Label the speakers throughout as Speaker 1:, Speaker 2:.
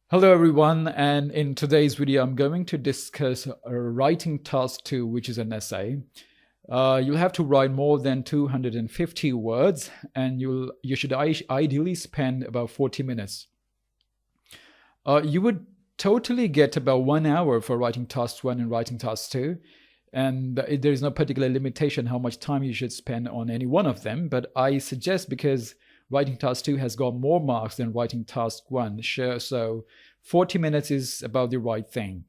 Speaker 1: Hello everyone, and in today's video I'm going to discuss writing task 2, which is an essay. You'll have to write more than 250 words, and you should ideally spend about 40 minutes. You would totally get about 1 hour for writing task 1 and writing task 2, and there is no particular limitation how much time you should spend on any one of them, but I suggest, because writing task 2 has got more marks than writing task 1, sure, so 40 minutes is about the right thing.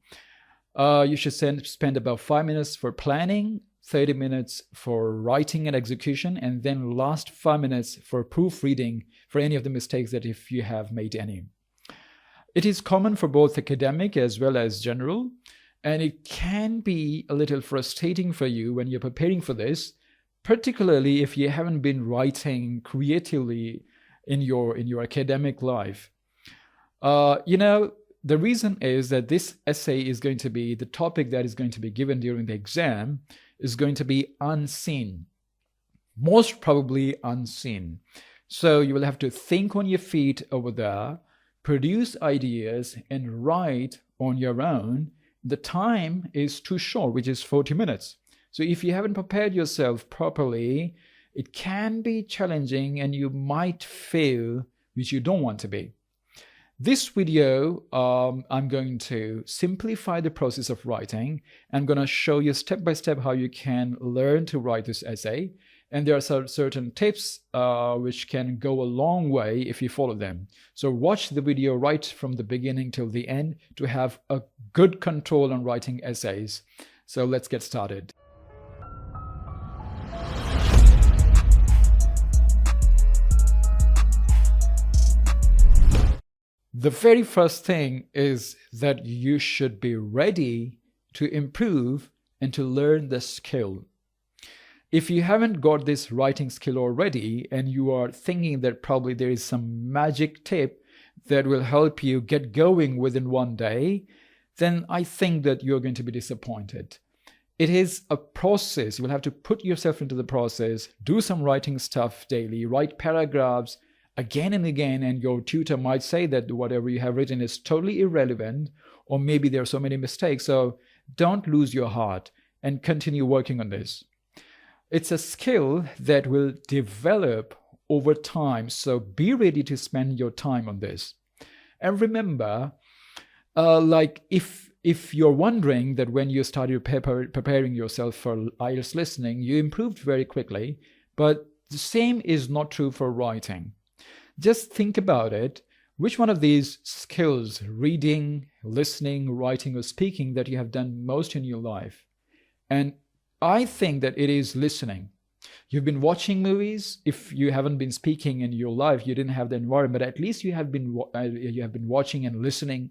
Speaker 1: You should spend about 5 minutes for planning, 30 minutes for writing and execution, and then last 5 minutes for proofreading for any of the mistakes that if you have made any. It is common for both academic as well as general, and it can be a little frustrating for you when you're preparing for this, particularly if you haven't been writing creatively in your academic life. The reason is that this essay is going to be, the topic that is going to be given during the exam is going to be unseen, most probably unseen. So you will have to think on your feet over there, produce ideas, and write on your own. The time is too short, which is 40 minutes. So if you haven't prepared yourself properly, it can be challenging and you might fail, which you don't want to be. This video, I'm going to simplify the process of writing. I'm going to show you step by step how you can learn to write this essay. And there are certain tips which can go a long way if you follow them. So watch the video right from the beginning till the end to have a good control on writing essays. So let's get started. The very first thing is that you should be ready to improve and to learn the skill. If you haven't got this writing skill already and you are thinking that probably there is some magic tip that will help you get going within one day, then I think that you're going to be disappointed. It is a process. You will have to put yourself into the process, do some writing stuff daily, write paragraphs again and again, and your tutor might say that whatever you have written is totally irrelevant, or maybe there are so many mistakes. So don't lose your heart and continue working on this. It's a skill that will develop over time, so be ready to spend your time on this. And remember, if you're wondering that when you started preparing yourself for IELTS listening, you improved very quickly, but the same is not true for writing. Just think about it. Which one of these skills, reading, listening, writing, or speaking, that you have done most in your life? And I think that it is listening. You've been watching movies. If you haven't been speaking in your life, you didn't have the environment, but at least you have been watching and listening.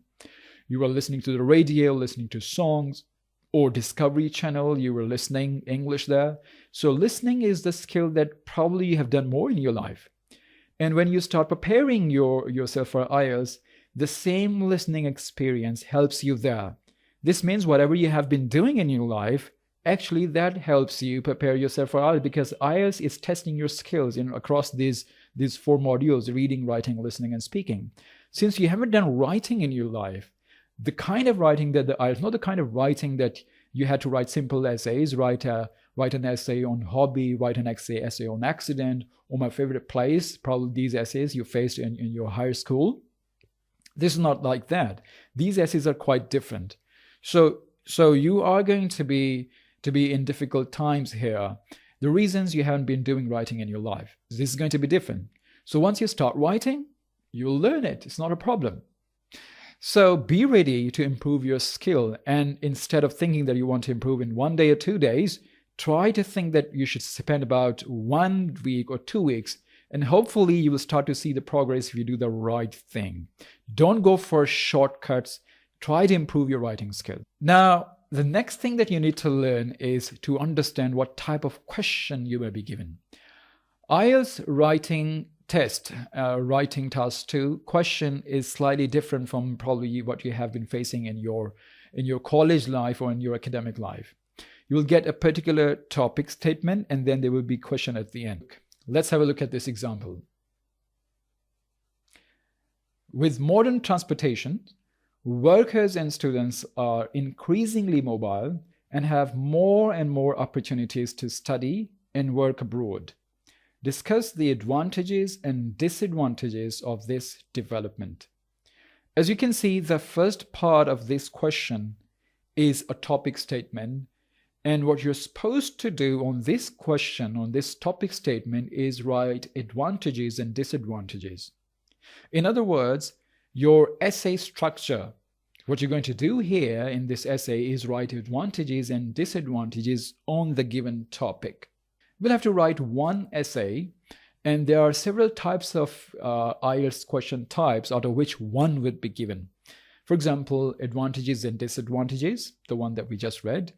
Speaker 1: You were listening to the radio, listening to songs, or Discovery Channel, you were listening English there. So listening is the skill that probably you have done more in your life. And when you start preparing yourself for IELTS, the same listening experience helps you there. This means whatever you have been doing in your life, actually that helps you prepare yourself for IELTS, because IELTS is testing your skills across these 4 modules: reading, writing, listening, and speaking. Since you haven't done writing in your life, the kind of writing that the IELTS, not the kind of writing that you had to write simple essays, write an essay on hobby, write an essay on accident, or my favorite place, probably these essays you faced in your higher school. This is not like that. These essays are quite different. So you are going to be in difficult times here. The reasons you haven't been doing writing in your life, this is going to be different. So once you start writing, you'll learn it. It's not a problem. So be ready to improve your skill. And instead of thinking that you want to improve in 1 day or 2 days, try to think that you should spend about 1 week or 2 weeks, and hopefully you will start to see the progress if you do the right thing. Don't go for shortcuts. Try to improve your writing skill. Now, the next thing that you need to learn is to understand what type of question you will be given. IELTS writing test, writing task 2 question is slightly different from probably what you have been facing in your college life or in your academic life. You will get a particular topic statement, and then there will be a question at the end. Let's have a look at this example. With modern transportation, workers and students are increasingly mobile and have more and more opportunities to study and work abroad. Discuss the advantages and disadvantages of this development. As you can see, the first part of this question is a topic statement. And what you're supposed to do on this question, on this topic statement, is write advantages and disadvantages. In other words, your essay structure, what you're going to do here in this essay is write advantages and disadvantages on the given topic. We'll have to write one essay, and there are several types of IELTS question types, out of which one would be given. For example, advantages and disadvantages, the one that we just read.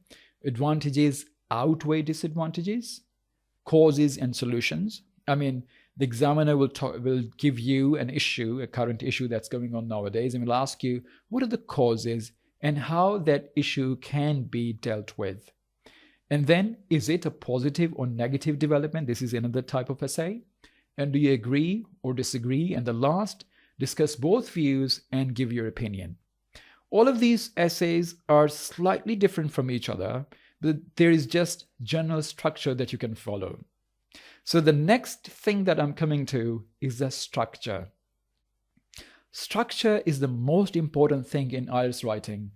Speaker 1: Advantages outweigh disadvantages. Causes and solutions. I mean, the examiner will give you an issue, a current issue that's going on nowadays, and will ask you what are the causes and how that issue can be dealt with. And then, is it a positive or negative development? This is another type of essay. And do you agree or disagree? And the last, discuss both views and give your opinion. All of these essays are slightly different from each other, but there is just general structure that you can follow. So the next thing that I'm coming to is the structure. Structure is the most important thing in IELTS writing.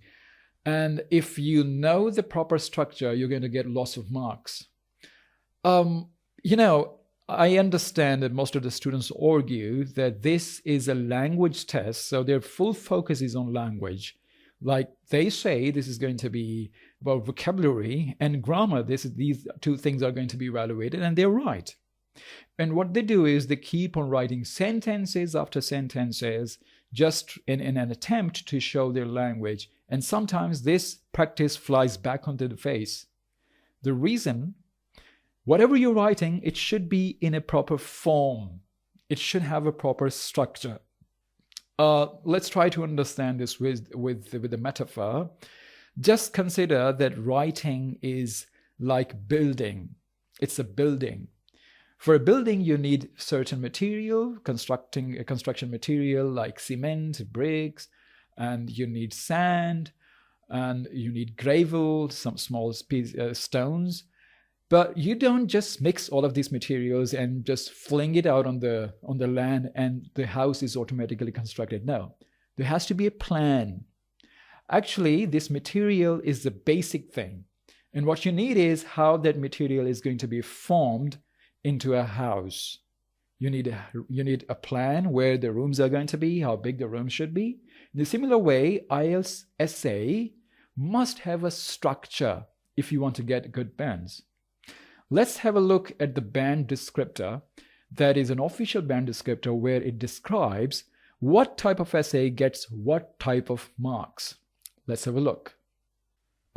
Speaker 1: And if you know the proper structure, you're going to get lots of marks. I understand that most of the students argue that this is a language test, so their full focus is on language. Like they say, this is going to be about vocabulary and grammar. These two things are going to be evaluated, and they're right. And what they do is they keep on writing sentences after sentences, just in an attempt to show their language. And sometimes this practice flies back onto the face. The reason, whatever you're writing, it should be in a proper form. It should have a proper structure. Let's try to understand this with a metaphor. Just consider that writing is like building. It's a building. For a building, you need certain material, construction material like cement, bricks, and you need sand, and you need gravel, some small stones. But you don't just mix all of these materials and just fling it out on the land and the house is automatically constructed. No, there has to be a plan. Actually, this material is the basic thing. And what you need is how that material is going to be formed into a house. You need a plan where the rooms are going to be, how big the rooms should be. In a similar way, IELTS essay must have a structure if you want to get good bands. Let's have a look at the band descriptor. That is an official band descriptor where it describes what type of essay gets what type of marks. Let's have a look.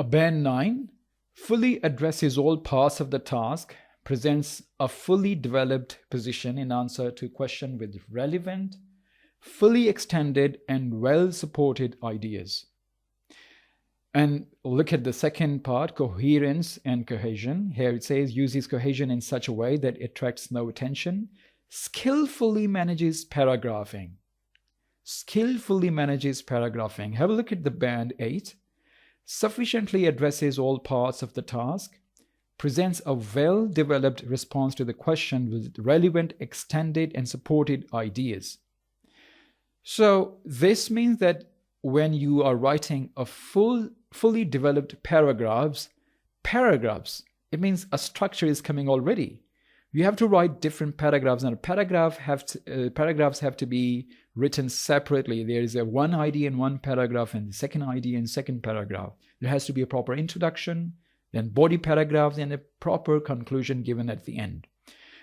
Speaker 1: A band 9 fully addresses all parts of the task, presents a fully developed position in answer to question with relevant, fully extended and well-supported ideas. And look at the second part, coherence and cohesion. Here it says, uses cohesion in such a way that it attracts no attention, skillfully manages paragraphing. Skillfully manages paragraphing. Have a look at the band 8. Sufficiently addresses all parts of the task, presents a well-developed response to the question with relevant, extended, and supported ideas. So this means that when you are writing a fully developed paragraphs, it means a structure is coming already. You have to write different paragraphs, and paragraphs have to be written separately. There is one idea in one paragraph and the second idea in second paragraph. There has to be a proper introduction, then body paragraphs, and a proper conclusion given at the end.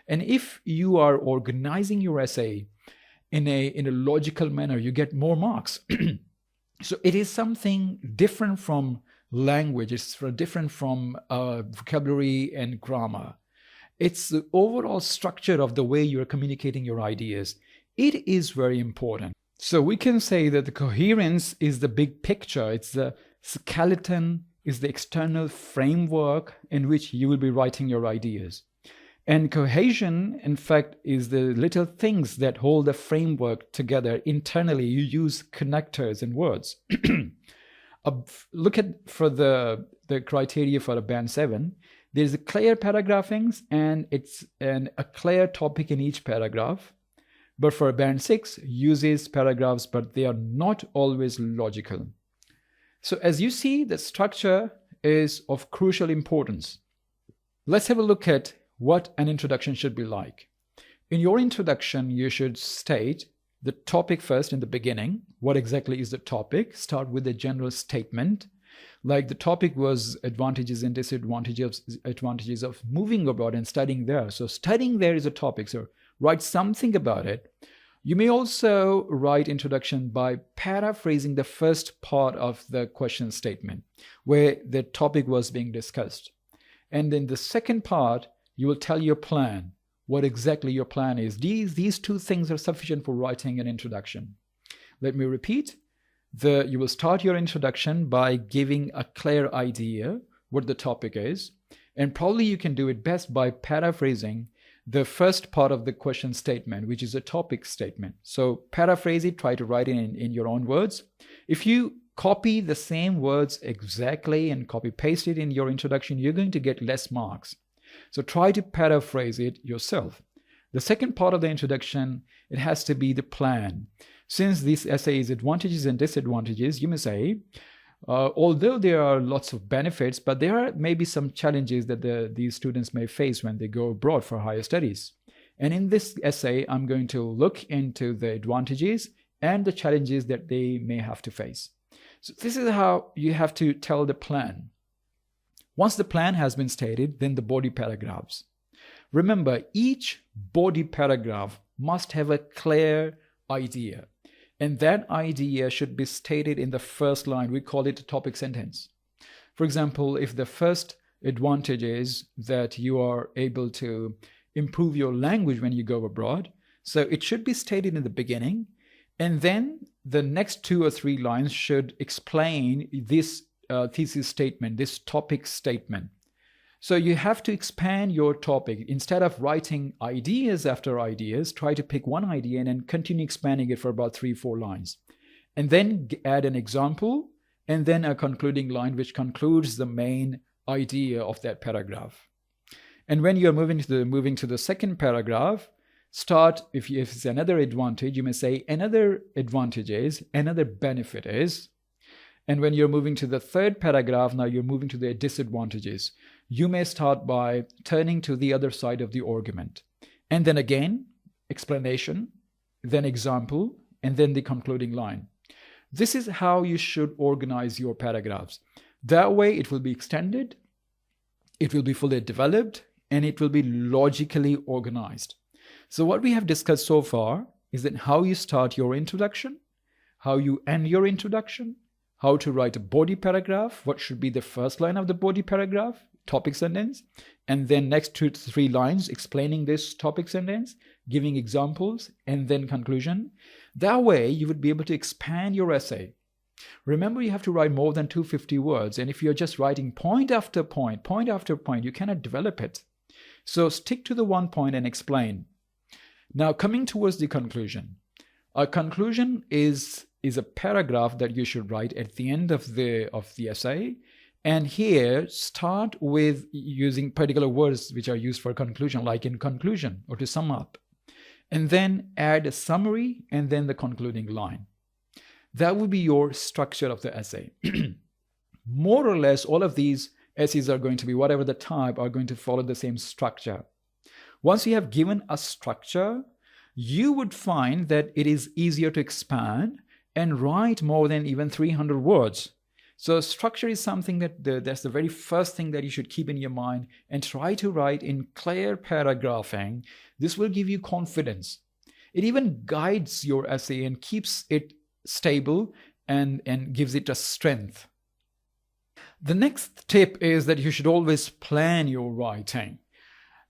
Speaker 1: And if you are organizing your essay in a logical manner, you get more marks. So it is something different from language. It's different from vocabulary and grammar. It's the overall structure of the way you're communicating your ideas. It is very important. So we can say that the coherence is the big picture. It's the skeleton, is the external framework in which you will be writing your ideas. And cohesion, in fact, is the little things that hold the framework together internally. You use connectors and words. Look at for the criteria for a band 7. There's a clear paragraphings and it's a clear topic in each paragraph. But for a band 6, uses paragraphs, but they are not always logical. So as you see, the structure is of crucial importance. Let's have a look at what an introduction should be like. In your introduction, you should state the topic first in the beginning. What exactly is the topic? Start with a general statement. Like the topic was advantages and disadvantages of moving abroad and studying there. So studying there is a topic. So write something about it. You may also write introduction by paraphrasing the first part of the question statement where the topic was being discussed. And in the second part, you will tell your plan, what exactly your plan is. These two things are sufficient for writing an introduction. Let me repeat. You will start your introduction by giving a clear idea what the topic is. And probably you can do it best by paraphrasing the first part of the question statement, which is a topic statement. So paraphrase it, try to write it in your own words. If you copy the same words exactly and copy paste it in your introduction, you're going to get less marks. So try to paraphrase it yourself. The second part of the introduction, it has to be the plan. Since this essay is advantages and disadvantages, you may say, although there are lots of benefits, but there are maybe some challenges that these students may face when they go abroad for higher studies. And in this essay, I'm going to look into the advantages and the challenges that they may have to face. So this is how you have to tell the plan. Once the plan has been stated, then the body paragraphs. Remember, each body paragraph must have a clear idea. And that idea should be stated in the first line. We call it a topic sentence. For example, if the first advantage is that you are able to improve your language when you go abroad, so it should be stated in the beginning. And then the next 2 or 3 lines should explain this thesis statement, this topic statement. So you have to expand your topic. Instead of writing ideas after ideas, try to pick one idea and then continue expanding it for about 3-4 lines. And then add an example and then a concluding line which concludes the main idea of that paragraph. And when you're moving to the second paragraph, start, if it's another advantage, you may say another advantage is, another benefit is. And when you're moving to the third paragraph, now you're moving to the disadvantages. You may start by turning to the other side of the argument. And then again, explanation, then example, and then the concluding line. This is how you should organize your paragraphs. That way it will be extended, it will be fully developed, and it will be logically organized. So what we have discussed so far is that how you start your introduction, how you end your introduction, how to write a body paragraph, what should be the first line of the body paragraph, topic sentence, and then next 2 to 3 lines explaining this topic sentence, giving examples, and then conclusion. That way you would be able to expand your essay. Remember, you have to write more than 250 words, and if you're just writing point after point, you cannot develop it. So stick to the one point and explain. Now coming towards the conclusion. A conclusion is a paragraph that you should write at the end of the essay. And here, start with using particular words which are used for conclusion, like in conclusion or to sum up. And then add a summary and then the concluding line. That would be your structure of the essay. More or less, all of these essays are going to be, whatever the type, are going to follow the same structure. Once you have given a structure, you would find that it is easier to expand and write more than even 300 words. So structure is something that's the very first thing that you should keep in your mind, and try to write in clear paragraphing. This will give you confidence. It even guides your essay and keeps it stable and gives it a strength. The next tip is that you should always plan your writing.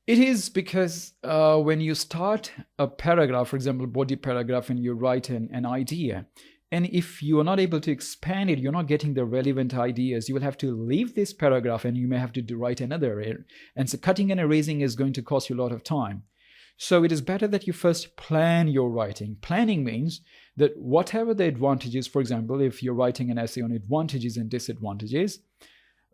Speaker 1: It is because when you start a paragraph, for example, body paragraph, and you write an idea, And if you are not able to expand it, you're not getting the relevant ideas, you will have to leave this paragraph and you may have to write another. And so cutting and erasing is going to cost you a lot of time. So it is better that you first plan your writing. Planning means that whatever the advantages, for example, if you're writing an essay on advantages and disadvantages,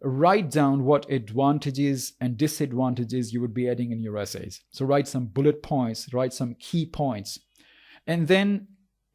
Speaker 1: write down what advantages and disadvantages you would be adding in your essays. So write some bullet points, write some key points, and then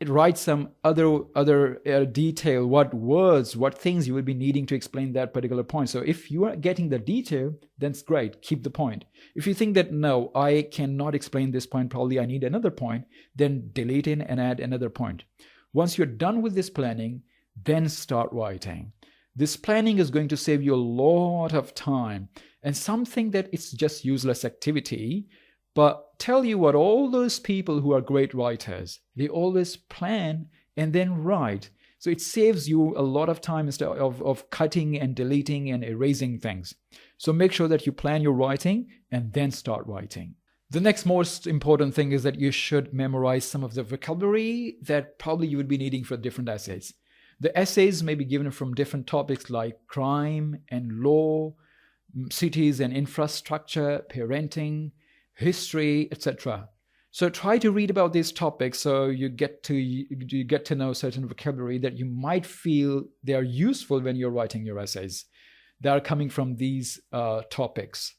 Speaker 1: write some other detail, what words, what things you will be needing to explain that particular point. So if you are getting the detail, then it's great, keep the point. If you think that, no, I cannot explain this point, probably I need another point, then delete it and add another point. Once you're done with this planning, then start writing. This planning is going to save you a lot of time. And some think that it's just useless activity, but tell you what, all those people who are great writers, they always plan and then write. So it saves you a lot of time instead of cutting and deleting and erasing things. So make sure that you plan your writing and then start writing. The next most important thing is that you should memorize some of the vocabulary that probably you would be needing for different essays. The essays may be given from different topics like crime and law, cities and infrastructure, parenting, history, etc. So try to read about these topics so you get to know certain vocabulary that you might feel they are useful when you're writing your essays that are coming from these topics.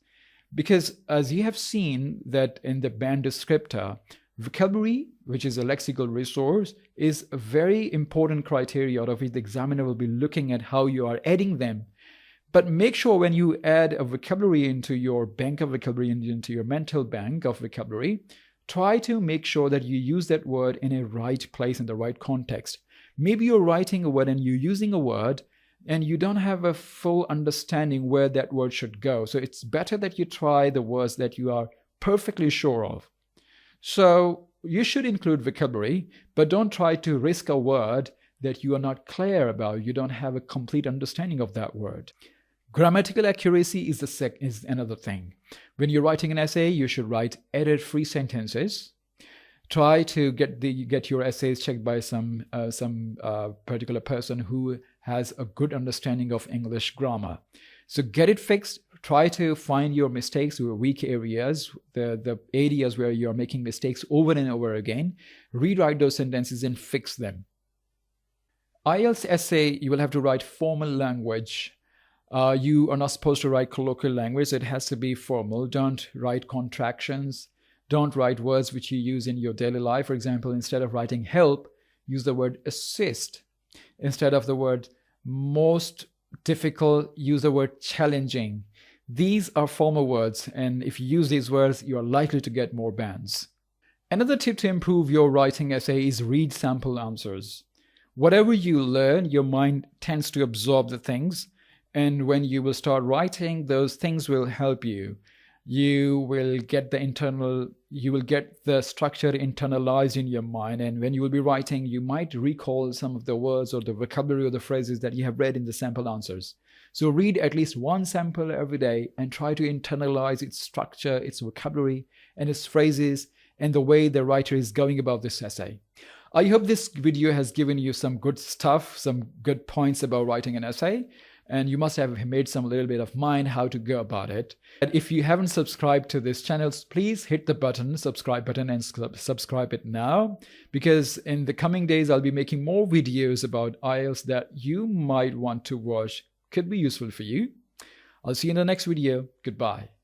Speaker 1: Because as you have seen that in the band descriptor, vocabulary, which is a lexical resource, is a very important criteria out of which the examiner will be looking at how you are adding them. But make sure when you add a vocabulary into your bank of vocabulary, into your mental bank of vocabulary, try to make sure that you use that word in a right place, in the right context. Maybe you're writing a word and you're using a word and you don't have a full understanding where that word should go. So it's better that you try the words that you are perfectly sure of. So you should include vocabulary, but don't try to risk a word that you are not clear about. You don't have a complete understanding of that word. Grammatical accuracy is another thing. When you're writing an essay, you should write error-free sentences. Try to get your essays checked by some particular person who has a good understanding of English grammar. So get it fixed. Try to find your mistakes or weak areas, the areas where you're making mistakes over and over again. Rewrite those sentences and fix them. IELTS essay, you will have to write formal language. You are not supposed to write colloquial language. It has to be formal. Don't write contractions. Don't write words which you use in your daily life. For example, instead of writing help, use the word assist. Instead of the word most difficult, use the word challenging. These are formal words, and if you use these words, you are likely to get more bans. Another tip to improve your writing essay is read sample answers. Whatever you learn, your mind tends to absorb the things. And when you will start writing, those things will help you. You will get the structure internalized in your mind. And when you will be writing, you might recall some of the words or the vocabulary or the phrases that you have read in the sample answers. So read at least one sample every day and try to internalize its structure, its vocabulary, and its phrases, and the way the writer is going about this essay. I hope this video has given you some good stuff, some good points about writing an essay. And you must have made some little bit of mind how to go about it. And if you haven't subscribed to this channel, please hit the subscribe button and subscribe it now, because in the coming days, I'll be making more videos about IELTS that you might want to watch. Could be useful for you. I'll see you in the next video. Goodbye.